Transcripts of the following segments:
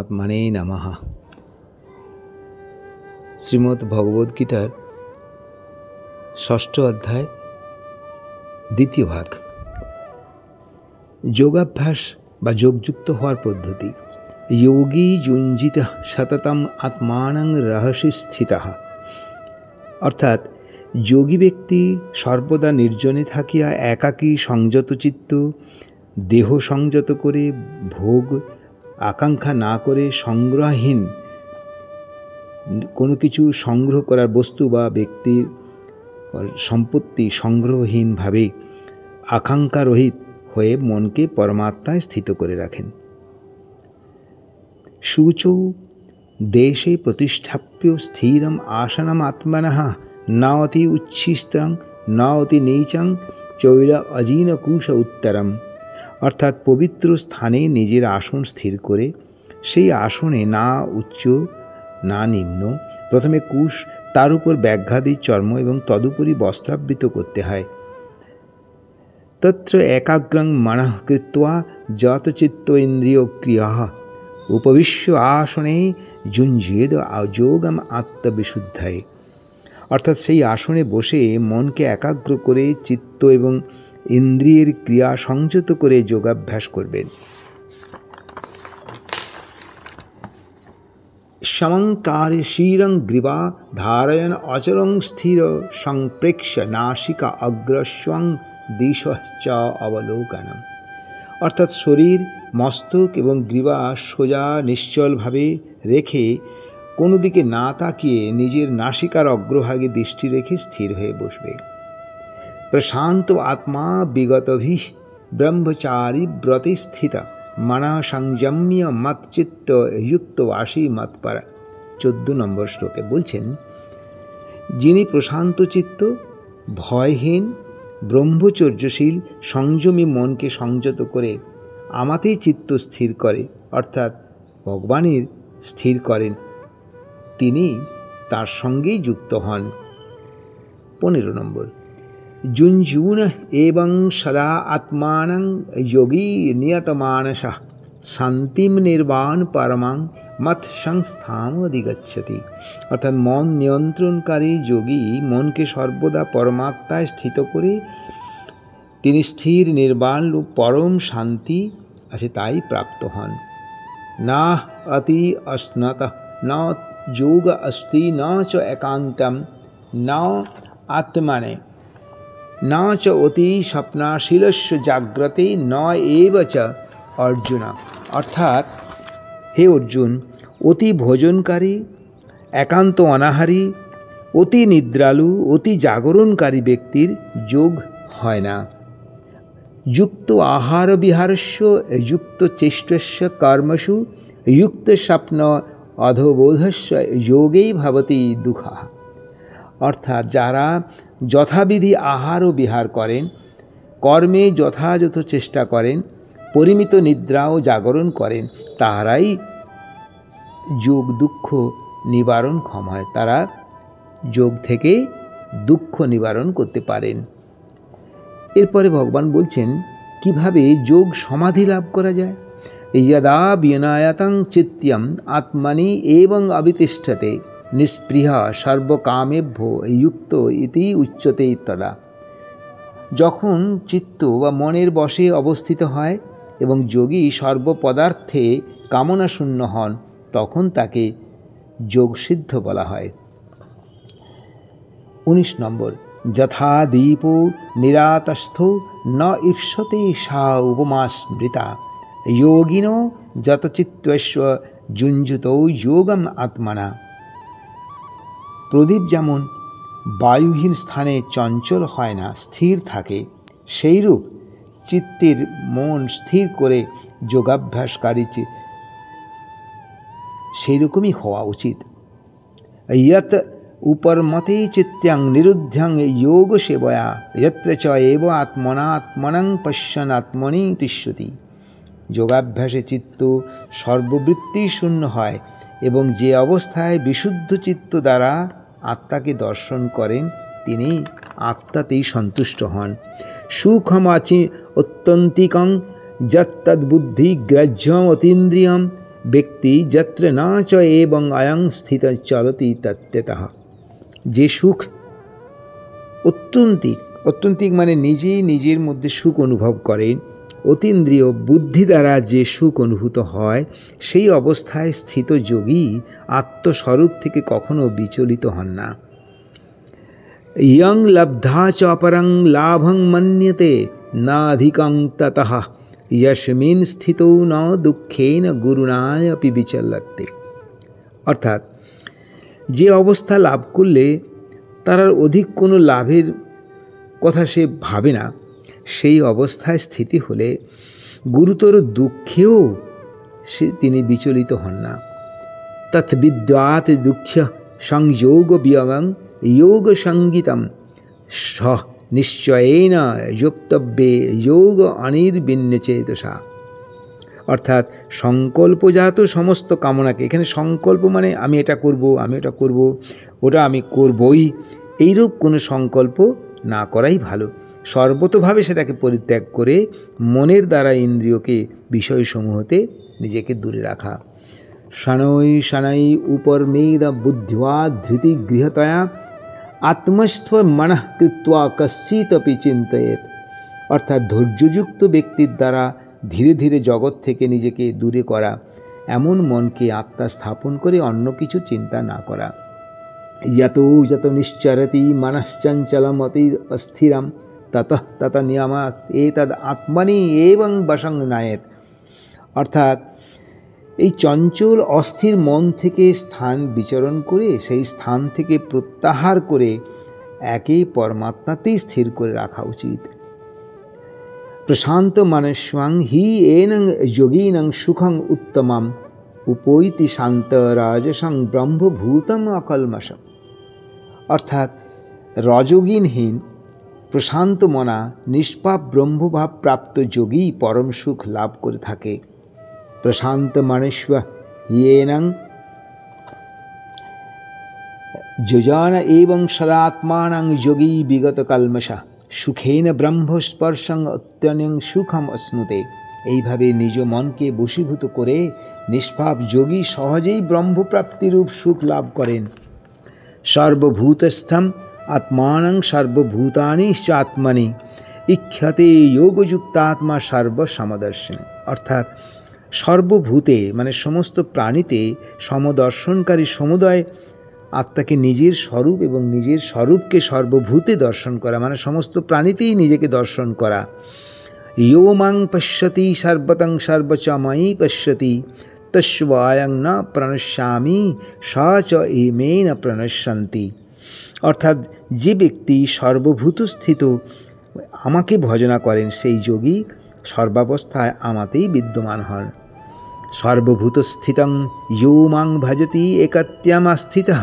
পরমাত্মনে নমঃ। শ্রীমদ্ ভগবদ্গীতার 6ষ্ঠ অধ্যায়, দ্বিতীয় ভাগ। যোগাভ্যাস বা যোগযুক্ত হওয়ার পদ্ধতি। যোগী যুঞ্জিত সততম আত্মানং রহসি স্থিতঃ। অর্থাৎ যোগী ব্যক্তি সর্বদা নির্জনে থাকিয়া একাকী সংযত চিত্ত, দেহ সংযত করে, ভোগ আকাঙ্ক্ষা না করে, সংগ্রহহীন কোনো কিছু সংগ্রহ করার বস্তু বা ব্যক্তির সম্পত্তি সংগ্রহহীনভাবে আকাঙ্ক্ষারহিত হয়ে মনকে পরমাত্মায় স্থিত করে রাখেন। শুচৌ দেশে প্রতিষ্ঠাপ্য স্থিরম আসনম আত্মনঃ ন অতি উচ্ছিষ্টং ন অতি নীচং চৈল অজিনকুশ উত্তরম। অর্থাৎ পবিত্র স্থানে নিজের আসন স্থির করে সেই আসনে না উচ্চ না নিম্ন, প্রথমে কুশ, তার উপর ব্যাঘ্রাদি চর্ম এবং তদুপরি বস্ত্রাবৃত করতে হয়। তত্র একাগ্রং মনঃ কৃত্বা যতচিত্ত ইন্দ্রিয় ক্রিয়াঃ উপবিশ্য আসনে যুঞ্জেদ যোগম আত্মবিশুদ্ধায়। অর্থাৎ সেই আসনে বসে মনকে একাগ্র করে চিত্ত এবং ইন্দ্রিয়ের ক্রিয়া সংযত করে যোগাভ্যাস করবেন। সমঙ্কারে শিরং গ্রীবা ধারয়ন অচরং স্থির সংপ্রেক্ষ্য নাসিকা অগ্রস্বং দিশশ্চ অবলোকনম। অর্থাৎ শরীর, মস্তক এবং গ্রীবা সোজা নিশ্চলভাবে রেখে কোনো দিকে না তাকিয়ে নিজের নাসিকার অগ্রভাগে দৃষ্টি রেখে স্থির হয়ে বসবে। প্রশান্ত আত্মা বিগতভিঃ ব্রহ্মচারী ব্রতে স্থিতা মনঃ সংযম্য মৎচিত্ত যুক্ত বাসী মৎপরা। 14 নম্বর শ্লোকে বলছেন, যিনি প্রশান্ত চিত্ত, ভয়হীন, ব্রহ্মচর্যশীল, সংযমী মনকে সংযত করে আমাতেই চিত্ত স্থির করে, অর্থাৎ ভগবানের স্থির করেন, তিনি তার সঙ্গেই যুক্ত হন। 15 নম্বর, যুঞ্জুন এবং সদা আত্মানং যোগী নিয়তমানসঃ শান্তিম নির্বাণ পরমাং মত সংস্থাম অধিগচ্ছতি। অর্থাৎ মন নিয়ন্ত্রণকারী যোগী মনকে সর্বদা পরমাত্মায় স্থিত করে তিনি স্থির নির্বাণ পরম শান্তি আছে তাই প্রাপ্ত হন। না অতি অশ্নত ন যোগ অস্তি ন চ একান্তম ন আত্মনে ন চ অতি স্বপ্নাশীলস্য জাগ্রতে ন এব চ অর্জুন। অর্থাৎ হে অর্জুন, অতি ভোজনকারী, একান্ত অনাহারী, অতি নিদ্রালু, অতি জাগরণকারী ব্যক্তির যোগ হয় না। যুক্ত আহার বিহারস্য যুক্ত চেষ্টস্য কর্মসু যুক্ত স্বপ্ন অধবোধস্য যোগেই ভবতি দুঃখঃ। অর্থাৎ যারা যথাবিধি আহার ও বিহার করেন, কর্মে যথাযথ চেষ্টা করেন, পরিমিত নিদ্রা ও জাগরণ করেন, তাহারাই যোগ দুঃখ নিবারণক্ষম হয়। তারা যোগ থেকে দুঃখ নিবারণ করতে পারেন। এরপরে ভগবান বলছেন কিভাবে যোগ সমাধি লাভ করা যায়। যদা বিনয়তং চিত্যম আত্মনি এবং অবিতিষ্ঠতে নিস্পৃহ সর্বকামেভ্যো যুক্ত ইতি উচ্যতে তদা। যখন চিত্ত বা মনের বশে অবস্থিত হয় এবং যোগী সর্বপদার্থে কামনা শূন্য হন, তখন তাকে যোগসিদ্ধ বলা হয়। 19 নম্বর, যথা দীপো নিরাতস্থ ন ঈপ্সতে সা উপমা স্মৃতা যোগিনো যতচিত্তস্ব যুঞ্জুত যোগম আত্মনা। প্রদীপ যেমন বায়ুহীন স্থানে চঞ্চল হয় না, স্থির থাকে, সেইরূপ চিত্তের মন স্থির করে যোগাভ্যাসকারী সেইরকমই হওয়া উচিত। ইয়ত উপরমতে চিত্তাং নিরুদ্ধং যোগ সেবয়া যত্র চ এব আত্মনা আত্মনং পশ্যন আত্মনি তিষ্যতি। যোগাভ্যাসে চিত্ত সর্ববৃত্তি শূন্য হয় এবং যে অবস্থায় বিশুদ্ধ চিত্ত দ্বারা আত্মাকে দর্শন করেন, তিনি আত্মাতেই সন্তুষ্ট হন। সুখমাচি অত্যন্তিকং যত্তদ্বুদ্ধি গ্রাহ্যম অতীন্দ্রিয়ম ব্যক্তি যত্র না চ এবং অয়ং স্থিত চলতি তত্ত্বতঃ। যে সুখ অত্যন্তিক মানে নিজেই নিজের মধ্যে সুখ অনুভব করেন, অতীন্দ্রিয় বুদ্ধি দ্বারা যে সুখ অনুভূত হয়, সেই অবস্থায় স্থিত যোগী আত্মস্বরূপ থেকে কখনো বিচলিত হন না। ইয়ং লব্ধা চ অপরং লাভং মন্যতে না অধিকং ততঃ যস্মিন স্থিতৌ ন দুঃখেন গুরুণায়পি বিচলতে। অর্থাৎ যে অবস্থা লাভ করলে তার আর অধিক কোনো লাভের কথা সে ভাবে না, সেই অবস্থায় স্থিতি হলে গুরুতর দুঃখেও তিনি বিচলিত হন না। তৎবিদ্যাৎ দুঃখ সংযোগ বিয়গং যোগ সঙ্গীতম স নিশ্চয়েন যোক্তব্যে যোগ অনির্বিণ্যচেতসা। অর্থাৎ সংকল্পজাত সমস্ত কামনাকে, এখানে সংকল্প মানে আমি এটা করব, আমি ওটা করব, ওটা আমি করবই, এইরূপ কোনো সংকল্প না করাই ভালো। সর্বতোভাবে সেটাকে পরিত্যাগ করে মনের দ্বারা ইন্দ্রিয়কে বিষয়সমূহতে নিজেকে দূরে রাখা। শনৈ শনৈ উপরমেদ বুদ্ধিবা ধৃতি গৃহতয়া আত্মস্থ মনঃ কৃত্বা কশ্চিদপি চিন্তয়েৎ। অর্থাৎ ধৈর্যযুক্ত ব্যক্তির দ্বারা ধীরে ধীরে জগৎ থেকে নিজেকে দূরে করা, এমন মনকে আত্মা স্থাপন করে অন্য কিছু চিন্তা না করা। যত যত নিশ্চরতি মনশ্চঞ্চলম অতি অস্থিরম ততঃ তত নিয়ামাৎ এতদ আত্মনি এবং বশং নায়েত। অর্থাৎ এই চঞ্চল অস্থির মন থেকে স্থান বিচরণ করে সেই স্থান থেকে প্রত্যাহার করে একে পরমাত্মাতেই স্থির করে রাখা উচিত। প্রশান্ত মনস্বাং হি এনং যোগীনং সুখং উত্তমম উপৈতি শান্ত রাজসং ব্রহ্মভূতম অকল্মষম। অর্থাৎ রজোগুণহীন প্রশান্ত মনা নিষ্পাপ ব্রহ্মভাব প্রাপ্ত যোগী পরম সুখ লাভ করে থাকে। প্রশান্ত মনস্ব হিয়েনং যোজন এবং সদাত্মানং যোগী বিগত কলমষা সুখেন ব্রহ্মস্পর্শং অত্যন্যং সুখম অশ্নুতে। এইভাবে নিজ মনকে বশীভূত করে নিষ্পাপ যোগী সহজেই ব্রহ্মপ্রাপ্তিরূপ সুখ লাভ করেন। সর্বভূতস্থম আত্মানং সর্বভূতানি চাত্মনি ইক্ষতে যোগযুক্তাত্মা সর্বসমদর্শন। অর্থাৎ সর্বভূতে মানে সমস্ত প্রাণীতে সমদর্শনকারী সমুদয় আত্মাকে নিজের স্বরূপ এবং নিজের স্বরূপকে সর্বভূতে দর্শন করা মানে সমস্ত প্রাণীতেই নিজেকে দর্শন করা। ইয়ো মাং পশ্যতি সর্বতং সর্বচময়ী পশ্যতি তস্বায়ং ন প্রণশ্যামি স চ ইমেন প্রণশ্যন্তি। অর্থাৎ যে ব্যক্তি সর্বভূত স্থিত আমাকে ভজনা করেন, সেই যোগী সর্বাবস্থায় আমাতেই বিদ্যমান হন। সর্বভূত স্থিতং ইয়ো মাং ভজতি একত্যমাস্থিতঃ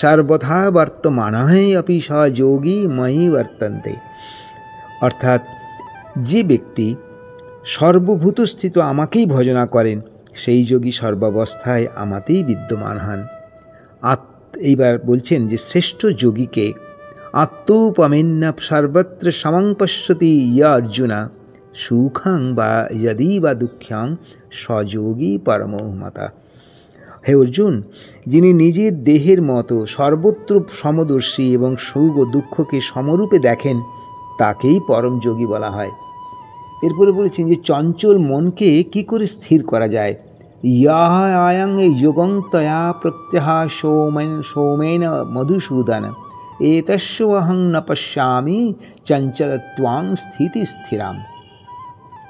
সর্বথা বর্তমানঃ অপি স যোগী ময়ি বর্তন্তে। অর্থাৎ যে ব্যক্তি সর্বভূত স্থিত আমাকেই ভজনা করেন, সেই যোগী সর্বাবস্থায় আমাতেই বিদ্যমান হন। এইবার বলছেন যে শ্রেষ্ঠ যোগীকে আত্মোপমেন্য সর্বত্র সমং পশ্যতি ইয়া অর্জুনা সুখং বা যদি বা দুঃখং সযোগী পরমোহমতা। হে অর্জুন, যিনি নিজের দেহের মতো সর্বত্র সমদর্শী এবং সুখ ও দুঃখকে সমরূপে দেখেন, তাকেই পরম যোগী বলা হয়। এরপরে বলেছেন যে চঞ্চল মনকে কি করে স্থির করা যায়। ইয়াহ আয়ং যোগং তয়া প্রত্যহ সৌমেন মধুসূদন এতস্যহং ন পশ্যামি চঞ্চলত্বাং স্থিতি স্থিরাম।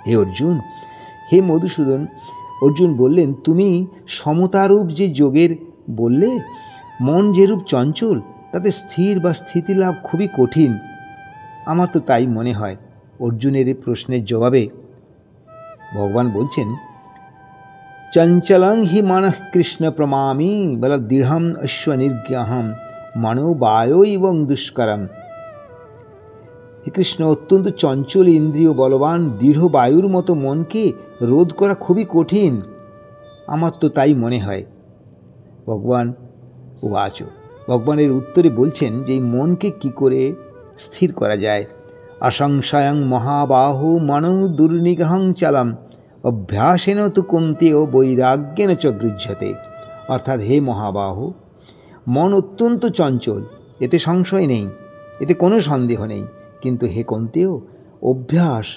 হে অর্জুন, হে মধুসূদন, অর্জুন বললেন, তুমি সমতারূপ যে যোগের বললে, মন যেরূপ চঞ্চল তাতে স্থির বা স্থিতিলাভ খুবই কঠিন। আমার তো তাই মনে হয়। অর্জুনের এই প্রশ্নের জবাবে ভগবান বলছেন, চঞ্চলং হি মনঃ কৃষ্ণ প্রমামি বল দৃঢ়ম অশ্বনির্গ্রহম মনোবায়ো এবং দুষ্করম। হে কৃষ্ণ, অত্যন্ত চঞ্চল ইন্দ্রিয় বলবান দৃঢ় বায়ুর মতো মনকে রোধ করা খুবই কঠিন। আমার তো তাই মনে হয়। ভগবান উবাচ, ভগবানের উত্তরে বলছেন যে এই মনকে কি করে স্থির করা যায়। অসংশয়ং মহাবাহু মনৌ দুর্নিগ্রহং চলম অভ্যাসেন তু কুন্তেয় বৈরাগ্যেন চ গৃহ্যতে। অর্থাৎ হে মহাবাহু, মন অত্যন্ত চঞ্চল, এতে সংশয় নেই, এতে কোনো সন্দেহ নেই। কিন্তু হে কুন্তেয়, অভ্যাস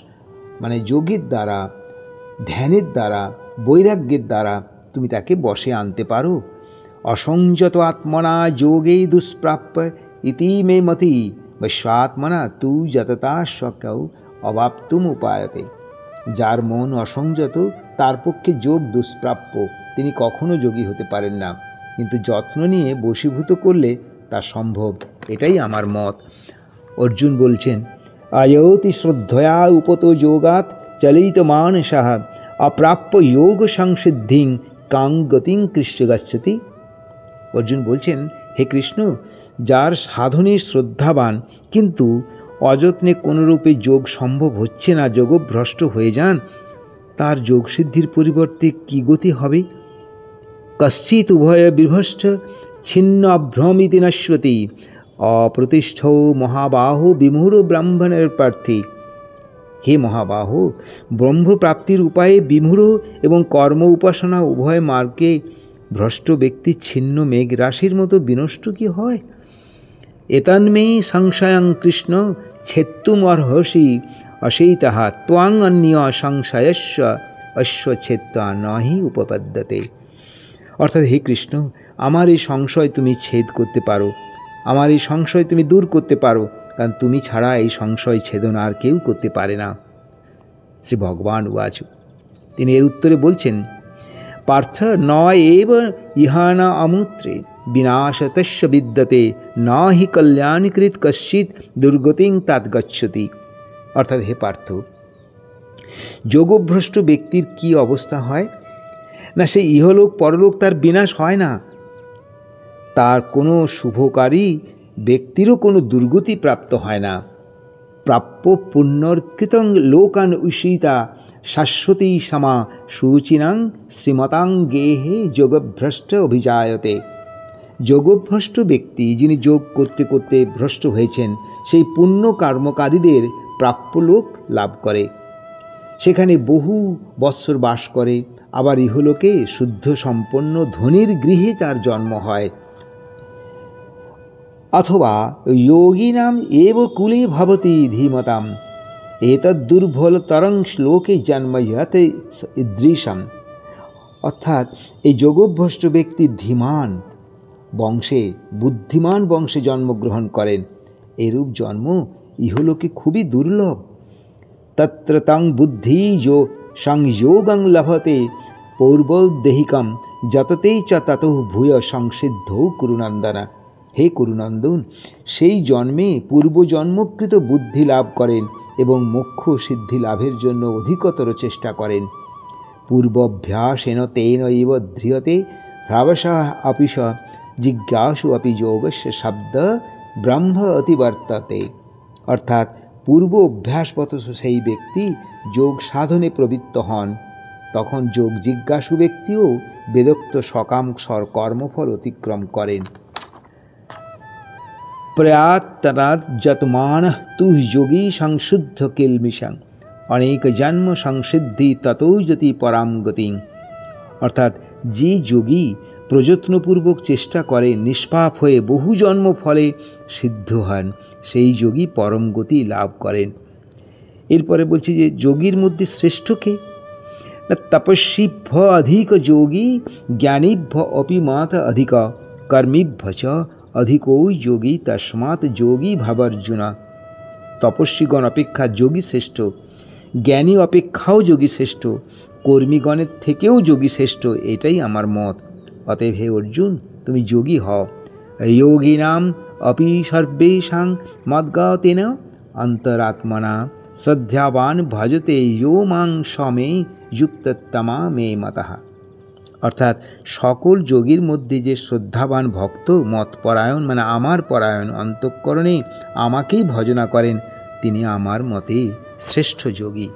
মানে যোগের দ্বারা, ধ্যানের দ্বারা, বৈরাগ্যের দ্বারা তুমি তাকে বশে আনতে পারো। অসংযত আত্মনা যোগে দুষ্প্রাপ্য ইতি মে মতি বৈশ্বাত্মনা তু যততা শক্যৌ অবাপ্তুম উপায়তে। যার মন অসংযত তার পক্ষে যোগ দুষ্প্রাপ্য, তিনি কখনো যোগী হতে পারেন না, কিন্তু যত্ন নিয়ে বশীভূত করলে তা সম্ভব, এটাই আমার মত। অর্জুন বলছেন, আয়তি শ্রদ্ধয়া উপত যোগাৎ চলিত মানসঃ অপ্রাপ্য যোগ সংসিদ্ধিং কাং গতিং কৃষ্ণ গচ্ছতি। অর্জুন বলছেন, হে কৃষ্ণ, যার সাধনে শ্রদ্ধাবান কিন্তু অযত্নে কোনোরূপে যোগ সম্ভব হচ্ছে না, যোগভ্রষ্ট হয়ে যান, তার যোগসিদ্ধির পরিবর্তে কি গতি হবে? কশ্চিৎ উভয় বিভ্রষ্ট ছিন্ন অভ্রমিতি নশ্যতি অপ্রতিষ্ঠ মহাবাহু বিমূঢ় ব্রাহ্মণের প্রার্থী। হে মহাবাহু, ব্রহ্মপ্রাপ্তির উপায়ে বিমূঢ় এবং কর্ম উপাসনা উভয় মার্গে ভ্রষ্ট ব্যক্তি ছিন্ন মেঘ রাশির মতো বিনষ্ট কি হয়? এতন্মেয়ী সংশয়ং কৃষ্ণ ছেত্তুম অর্হসি অশেইতঃ ত্বং অন্য সংশয়স্য অশ্বচ্ছেত্তা নহি উপপদ্যতে। অর্থাৎ হে কৃষ্ণ, আমার এই সংশয় তুমি ছেদ করতে পারো, আমার এই সংশয় তুমি দূর করতে পারো, কারণ তুমি ছাড়া এই সংশয় ছেদন আর কেউ করতে পারে না। শ্রী ভগবান উবাচ। তিনি এর উত্তরে বলছেন, পার্থ ন এব ইহানা অমূত্রে বিনাশতস্য বিদ্যতে ন হি কল্যাণীকৃত কশ্চিৎ দুর্গতিং তাৎ গচ্ছতি। অর্থাৎ হে পার্থ, যোগভ্রষ্ট ব্যক্তির কি অবস্থা হয় না, সে ইহলোক পরলোক তার বিনাশ হয় না, তার কোনো শুভকারী ব্যক্তিরও কোনো দুর্গতি প্রাপ্ত হয় না। প্রাপ্য পুণ্যর্কৃতং লোকান উষিতা শাশ্বতী সমা শুচিনাং শ্রীমতাং গেহে যোগভ্রষ্ট অভিজায়তে। যোগভ্রষ্ট ব্যক্তি, যিনি যোগ করতে করতে ভ্রষ্ট হয়েছেন, সেই পুণ্য কর্মকারীদের প্রাপ্য লোক লাভ করে, সেখানে বহু বৎসর বাস করে, আবার ইহলোকে শুদ্ধ সম্পন্ন ধনীর গৃহে তার জন্ম হয়। অথবা যোগিনাম এব কুলে ভবতি ধীমতাম এতদ্দুর্বলতরং শ্লোকে জন্ময়তে ঈদৃশম। অর্থাৎ এই যোগভ্রষ্ট ব্যক্তি ধীমান বংশে, বুদ্ধিমান বংশে জন্মগ্রহণ করেন, এরূপ জন্ম ইহলোকে খুবই দুর্লভ। তত্র তং বুদ্ধি যো সংযোগং লভতে পূর্বদেহিকম যততেই চ ততঃ ভূয় সংসিদ্ধৌ কুরুনন্দনা। হে কুরুনন্দন, সেই জন্মে পূর্বজন্মকৃত বুদ্ধি লাভ করেন এবং মোক্ষ সিদ্ধি লাভের জন্য অধিকতর চেষ্টা করেন। পূর্বভ্যাসেন তেন ইব ধ্রিয়তে হ্রাবসা অপিশ জিজ্ঞাসু অপি যোগস্য শব্দ ব্রহ্ম অতিবর্ততে। অর্থাৎ পূর্ব অভ্যাসবত সেই ব্যক্তি যোগ সাধনে প্রবৃত্ত হন, তখন যোগ জিজ্ঞাসু ব্যক্তিও বেদোক্ত সকাম কর্মফল অতিক্রম করেন। প্রয়াত্তনাৎ যতমান তু যোগী সংশুদ্ধ কিলমিশং অনেক জন্ম সংসিদ্ধি ততৌ যতি পরাম গতিং। অর্থাৎ যে যোগী প্রযত্নপূর্বক চেষ্টা করে নিষ্পাপ হয়ে বহু জন্ম ফলে সিদ্ধ হন, সেই যোগী পরম গতি লাভ করেন। এরপরে বলছি যে যোগীর মধ্যে শ্রেষ্ঠ কে না, তপস্বীভ্য অধিক যোগী জ্ঞানীভ্য অপি মাত অধিক কর্মীভ্য চ অধিকৌ যোগী তস্মাৎ যোগী ভাবার্জুনা। তপস্বীগণ অপেক্ষা যোগী শ্রেষ্ঠ, জ্ঞানী অপেক্ষাও যোগী শ্রেষ্ঠ, কর্মীগণের থেকেও যোগী শ্রেষ্ঠ, এটাই আমার মত। অতএব হে অর্জুন, তুমি যোগী হও। যোগিনাম অপি সর্বেষাং মদ্গতেন অন্তরাত্মনা শ্রদ্ধাবান ভজতে ইয়ো মাং সমে যুক্ততমা মে মতঃ। অর্থাৎ সকল যোগীর মধ্যে যে শ্রদ্ধাবান ভক্ত মতপরায়ণ মানে আমার পরায়ণ অন্তঃকরণে আমাকেই ভজনা করেন, তিনি আমার মতে শ্রেষ্ঠ যোগী।